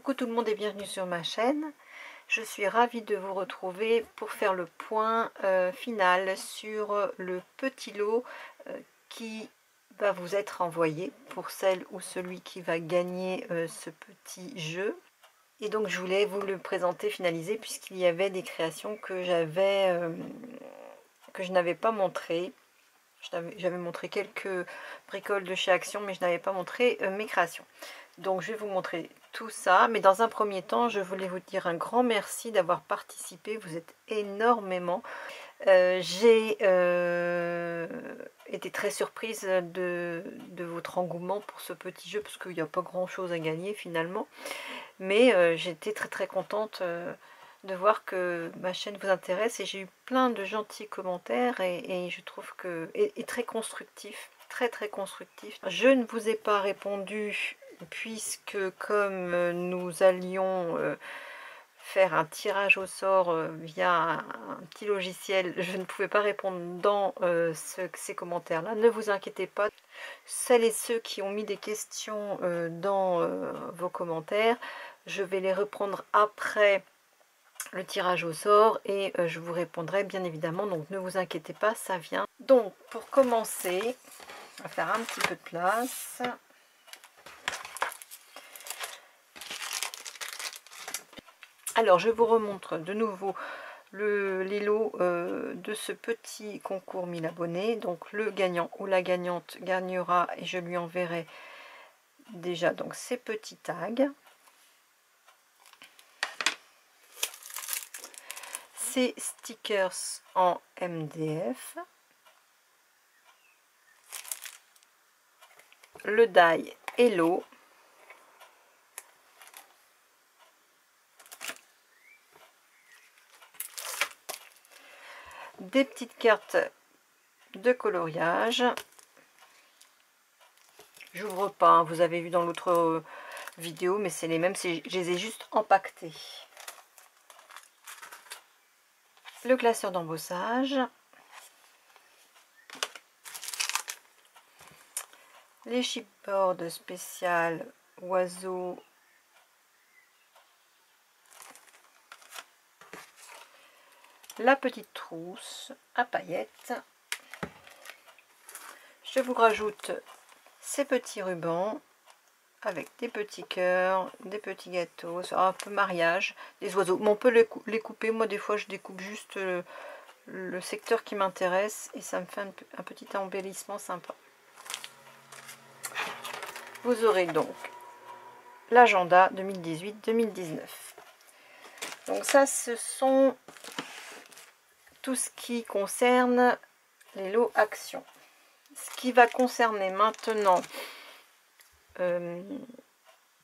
Coucou tout le monde et bienvenue sur ma chaîne. Je suis ravie de vous retrouver pour faire le point final sur le petit lot qui va vous être envoyé pour celle ou celui qui va gagner ce petit jeu. Et donc je voulais vous le présenter finalisé puisqu'il y avait des créations que je n'avais pas montrées. J'avais montré quelques bricoles de chez Action, mais je n'avais pas montré mes créations. Donc je vais vous montrer tout ça, mais dans un premier temps je voulais vous dire un grand merci d'avoir participé, vous êtes énormément. J'ai été très surprise de votre engouement pour ce petit jeu, parce qu'il n'y a pas grand chose à gagner finalement, mais j'étais très contente de voir que ma chaîne vous intéresse, et j'ai eu plein de gentils commentaires et je trouve que et très constructif, très constructif. Je ne vous ai pas répondu puisque comme nous allions faire un tirage au sort via un petit logiciel, je ne pouvais pas répondre dans ces commentaires là. Ne vous inquiétez pas, celles et ceux qui ont mis des questions dans vos commentaires, je vais les reprendre après le tirage au sort et je vous répondrai bien évidemment, donc ne vous inquiétez pas, ça vient. Donc pour commencer, on va faire un petit peu de place. Alors je vous remontre de nouveau les lots de ce petit concours 1000 abonnés. Donc le gagnant ou la gagnante gagnera et je lui enverrai déjà donc ces petits tags, ces stickers en MDF, le die Hello, des petites cartes de coloriage. J'ouvre pas, hein, vous avez vu dans l'autre vidéo, mais c'est les mêmes, je les ai juste empaquetés. Le classeur d'embossage, les chipboards spéciales oiseaux, la petite trousse à paillettes. Je vous rajoute ces petits rubans avec des petits cœurs, des petits gâteaux, un peu mariage, des oiseaux. Mais on peut les couper, moi des fois je découpe juste le secteur qui m'intéresse et ça me fait un petit embellissement sympa. Vous aurez donc l'agenda 2018-2019. Donc ça, ce sont tout ce qui concerne les lots actions. Ce qui va concerner maintenant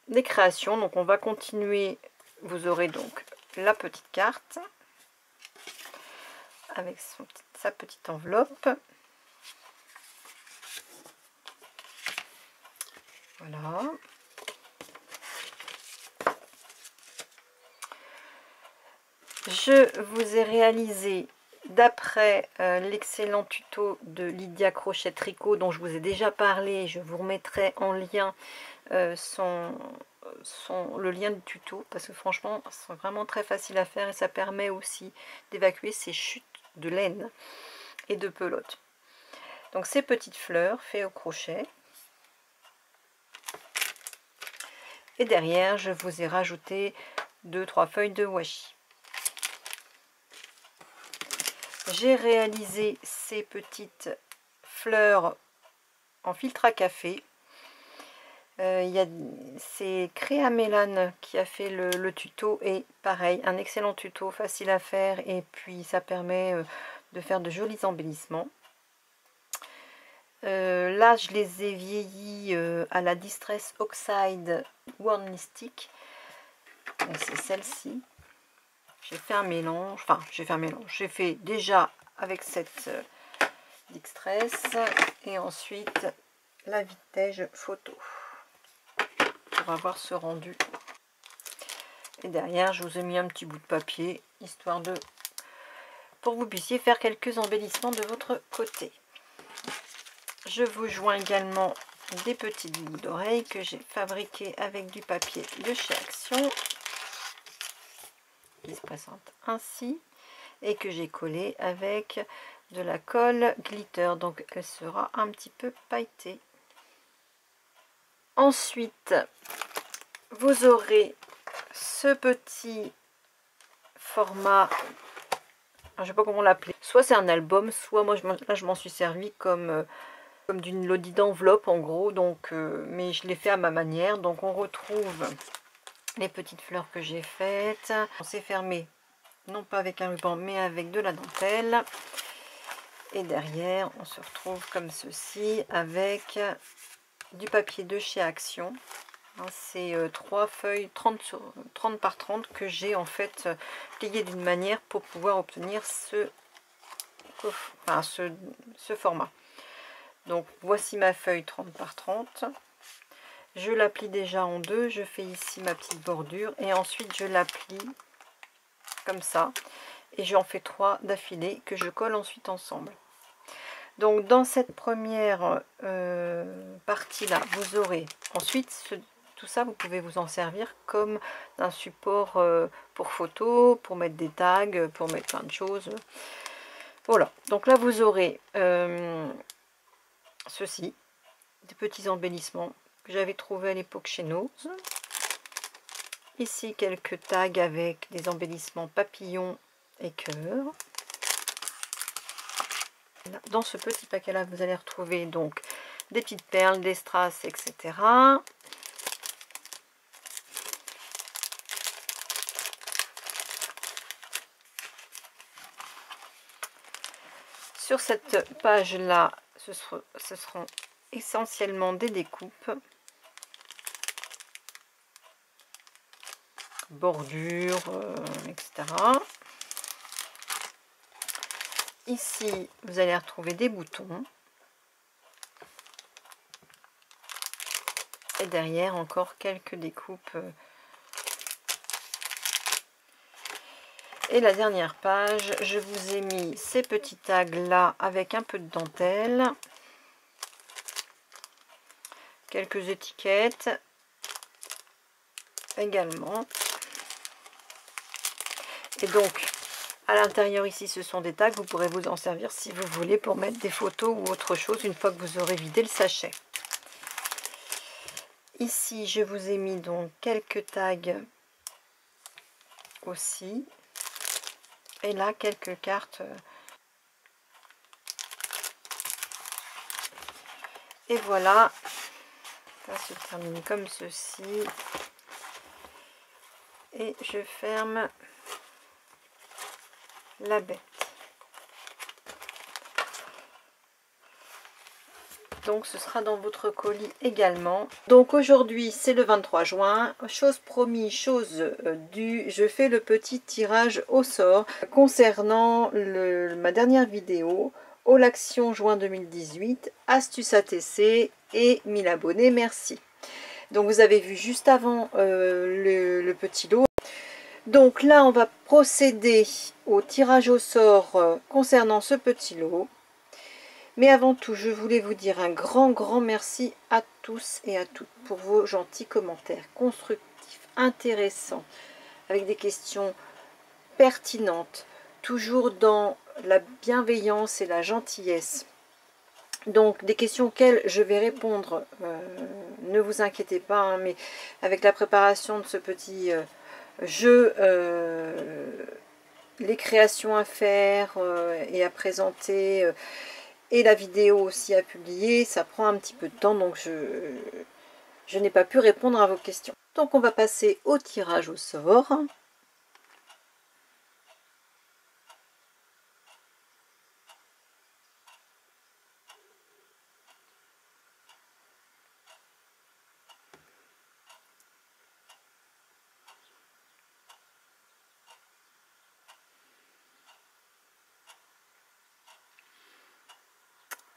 les créations, donc on va continuer. Vous aurez donc la petite carte avec sa petite enveloppe. Voilà. Je vous ai réalisé, d'après l'excellent tuto de Lydia Crochet Tricot dont je vous ai déjà parlé, je vous remettrai en lien le lien du tuto, parce que franchement c'est vraiment très facile à faire et ça permet aussi d'évacuer ces chutes de laine et de pelote. Donc ces petites fleurs faites au crochet, et derrière je vous ai rajouté 2-3 feuilles de washi. J'ai réalisé ces petites fleurs en filtre à café. C'est Créa Mélane qui a fait le tuto, et pareil, un excellent tuto, facile à faire, et puis ça permet de faire de jolis embellissements. Là je les ai vieillis à la Distress Oxide One Mystic, c'est celle-ci. J'ai fait un mélange, j'ai fait déjà avec cette Distress et ensuite la Vintage Photo pour avoir ce rendu. Et derrière je vous ai mis un petit bout de papier histoire pour que vous puissiez faire quelques embellissements de votre côté. Je vous joins également des petites boucles d'oreilles que j'ai fabriquées avec du papier de chez Action, qui se présente ainsi, et que j'ai collé avec de la colle glitter, donc elle sera un petit peu pailletée. Ensuite, vous aurez ce petit format, je sais pas comment l'appeler, soit c'est un album, soit moi là je m'en suis servi comme d'une lodi d'enveloppe en gros, donc mais je l'ai fait à ma manière. Donc on retrouve les petites fleurs que j'ai faites, on s'est fermé non pas avec un ruban mais avec de la dentelle, et derrière on se retrouve comme ceci avec du papier de chez Action. C'est 3 feuilles 30 par 30 que j'ai en fait plié d'une manière pour pouvoir obtenir ce format. Donc voici ma feuille 30 par 30. Je la plie déjà en deux, je fais ici ma petite bordure et ensuite je la plie comme ça et j'en fais 3 d'affilée que je colle ensuite ensemble. Donc dans cette première partie là, vous aurez ensuite tout ça, vous pouvez vous en servir comme un support pour photo, pour mettre des tags, pour mettre plein de choses. Voilà, donc là vous aurez ceci, des petits embellissements que j'avais trouvé à l'époque chez Nose. Ici quelques tags avec des embellissements papillons et cœurs. Dans ce petit paquet là vous allez retrouver donc des petites perles, des strass, etc. Sur cette page là ce seront essentiellement des découpes, bordures, etc. Ici vous allez retrouver des boutons et derrière encore quelques découpes. Et la dernière page, je vous ai mis ces petits tags là avec un peu de dentelle, quelques étiquettes également. Et donc à l'intérieur ici ce sont des tags, vous pourrez vous en servir si vous voulez pour mettre des photos ou autre chose une fois que vous aurez vidé le sachet. Ici je vous ai mis donc quelques tags aussi. Et là, quelques cartes. Et voilà. Ça se termine comme ceci. Et je ferme la bête. Donc ce sera dans votre colis également. Donc aujourd'hui c'est le 23 juin, chose promis, chose due, je fais le petit tirage au sort concernant ma dernière vidéo, All Action juin 2018, astuce ATC et 1000 abonnés, merci. Donc vous avez vu juste avant le petit lot. Donc là on va procéder au tirage au sort concernant ce petit lot. Mais avant tout, je voulais vous dire un grand merci à tous et à toutes pour vos gentils commentaires constructifs, intéressants, avec des questions pertinentes, toujours dans la bienveillance et la gentillesse. Donc des questions auxquelles je vais répondre, ne vous inquiétez pas, hein, mais avec la préparation de ce petit jeu, les créations à faire et à présenter, et la vidéo aussi à publier, ça prend un petit peu de temps, donc je n'ai pas pu répondre à vos questions. Donc on va passer au tirage au sort.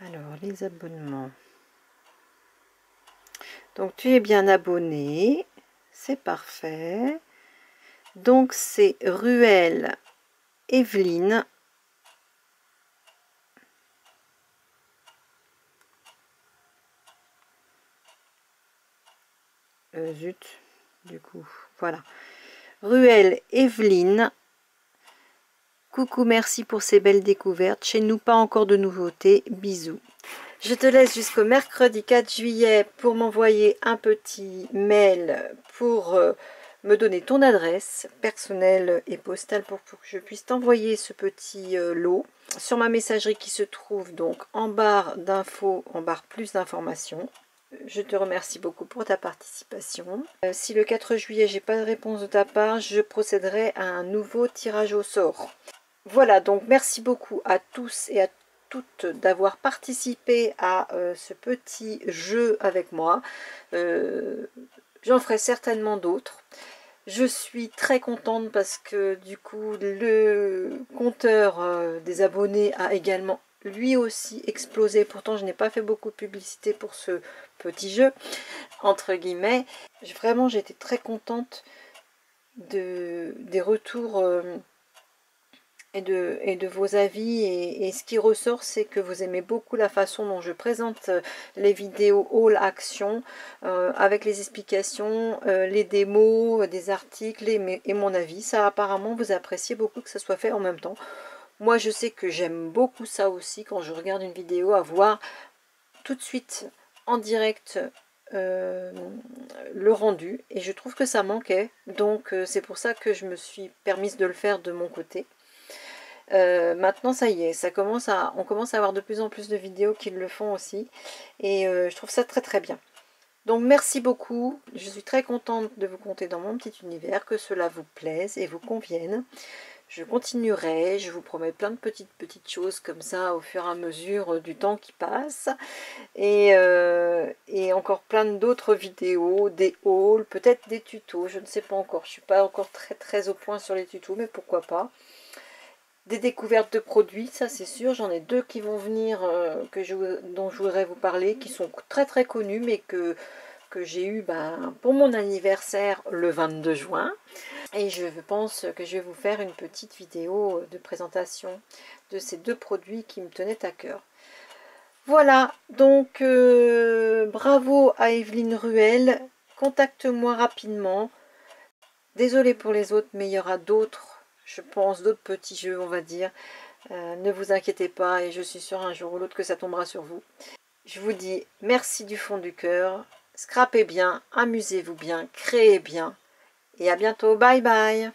Alors, les abonnements. Donc, tu es bien abonné. C'est parfait. Donc, c'est Ruelle Evelyne. Zut, du coup, voilà. Ruelle Evelyne. Coucou, merci pour ces belles découvertes. Chez nous, pas encore de nouveautés. Bisous. Je te laisse jusqu'au mercredi 4 juillet pour m'envoyer un petit mail pour me donner ton adresse personnelle et postale pour que je puisse t'envoyer ce petit lot sur ma messagerie qui se trouve donc en barre d'infos, en barre plus d'informations. Je te remercie beaucoup pour ta participation. Si le 4 juillet, j'ai pas de réponse de ta part, je procéderai à un nouveau tirage au sort. Voilà, donc merci beaucoup à tous et à toutes d'avoir participé à ce petit jeu avec moi. J'en ferai certainement d'autres. Je suis très contente parce que du coup le compteur des abonnés a également lui aussi explosé. Pourtant je n'ai pas fait beaucoup de publicité pour ce petit jeu entre guillemets. Vraiment j'ai été très contente des retours et de vos avis, et ce qui ressort c'est que vous aimez beaucoup la façon dont je présente les vidéos haul action avec les explications, les démos, des articles et mon avis. Ça apparemment vous appréciez beaucoup que ça soit fait en même temps. Moi je sais que j'aime beaucoup ça aussi quand je regarde une vidéo, à voir tout de suite en direct le rendu, et je trouve que ça manquait, donc c'est pour ça que je me suis permise de le faire de mon côté. Maintenant ça y est, on commence à avoir de plus en plus de vidéos qui le font aussi, et je trouve ça très très bien. Donc merci beaucoup, je suis très contente de vous compter dans mon petit univers, que cela vous plaise et vous convienne. Je continuerai, je vous promets plein de petites choses comme ça au fur et à mesure du temps qui passe, et encore plein d'autres vidéos, des hauls, peut-être des tutos, je ne sais pas encore, je suis pas encore très au point sur les tutos, mais pourquoi pas. Des découvertes de produits, ça c'est sûr, j'en ai deux qui vont venir, dont je voudrais vous parler, qui sont très connus, mais que j'ai eu pour mon anniversaire le 22 juin. Et je pense que je vais vous faire une petite vidéo de présentation de ces deux produits qui me tenaient à cœur. Voilà, donc bravo à Evelyne Ruelle, contacte-moi rapidement. Désolée pour les autres, mais il y aura d'autres, je pense, d'autres petits jeux, on va dire. Ne vous inquiétez pas, et je suis sûre un jour ou l'autre que ça tombera sur vous. Je vous dis merci du fond du cœur, scrapez bien, amusez-vous bien, créez bien, et à bientôt, bye bye.